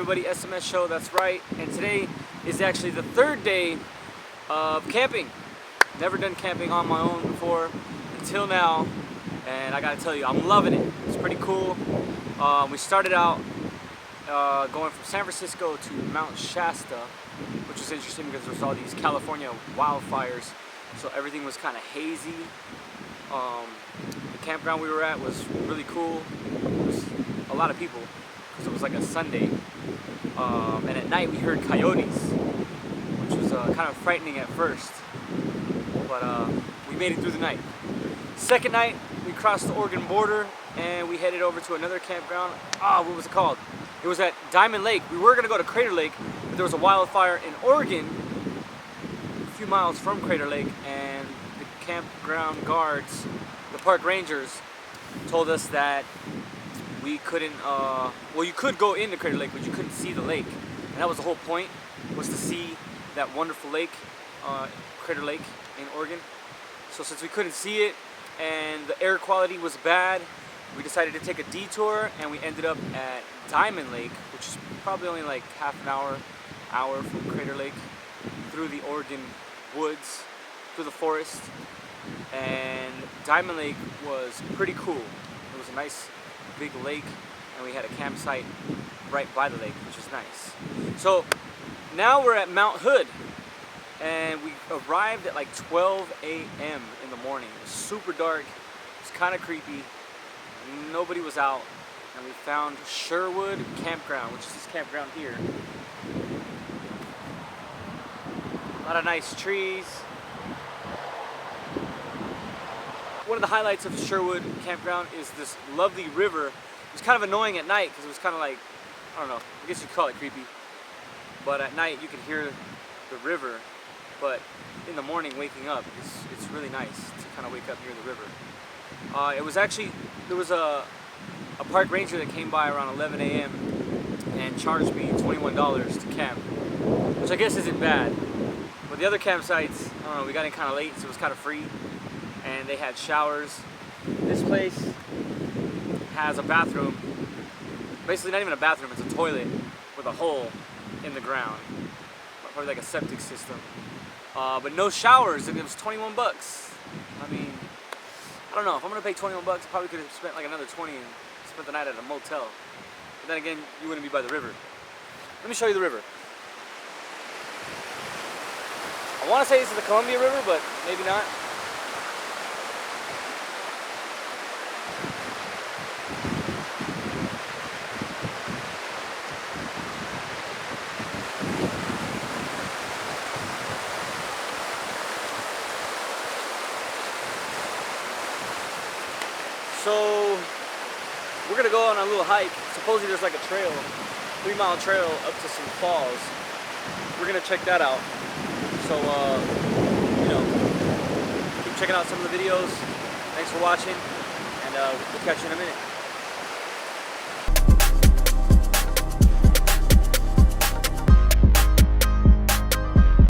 everybody? SMS Show, that's right. And today is actually the third day of camping. Never done camping on my own before until now, and I gotta tell you, I'm loving it. It's pretty cool. We started out going from San Francisco to Mount Shasta, which is interesting because there's all these California wildfires, so everything was kind of hazy. The campground we were at was really cool. There was a lot of people because it was like a Sunday, and at night we heard coyotes, which was kind of frightening at first, but we made it through the night. Second night we crossed the Oregon border and we headed over to another campground. What was it called? It was at Diamond Lake. We were going to go to Crater Lake, but there was a wildfire in Oregon a few miles from Crater Lake, and the campground guards, the park rangers, told us that we couldn't, well, you could go into Crater Lake, but you couldn't see the lake. And that was the whole point, was to see that wonderful lake, Crater Lake in Oregon. So since we couldn't see it and the air quality was bad, we decided to take a detour, and we ended up at Diamond Lake, which is probably only like half an hour from Crater Lake, through the Oregon woods, through the forest. And Diamond Lake was pretty cool. It was a nice big lake, and we had a campsite right by the lake, which is nice. So now we're at Mount Hood, and we arrived at like 12 a.m. in the morning. It was super dark, it was kind of creepy, nobody was out, and we found Sherwood Campground, which is this campground here. A lot of nice trees. One of the highlights of Sherwood Campground is this lovely river. It was kind of annoying at night because it was kind of like, I don't know, I guess you'd call it creepy. But at night you can hear the river, but in the morning waking up, it's really nice to kind of wake up near the river. It was actually, there was a park ranger that came by around 11 a.m. and charged me $21 to camp, which I guess isn't bad. But the other campsites, I don't know, we got in kind of late, so it was kind of free, and they had showers. This place has a bathroom, basically not even a bathroom, it's a toilet with a hole in the ground, probably like a septic system, but no showers, and it was 21 bucks. I mean, I don't know, if I'm gonna pay 21 bucks, I probably could have spent like another 20 and spent the night at a motel. But then again, you wouldn't be by the river. Let me show you the river. I want to say this is the Columbia River, but maybe not. So we're gonna go on a little hike. Supposedly there's like a trail, 3-mile trail up to some falls. We're gonna check that out. So you know, keep checking out some of the videos. Thanks for watching, and we'll catch you in a minute.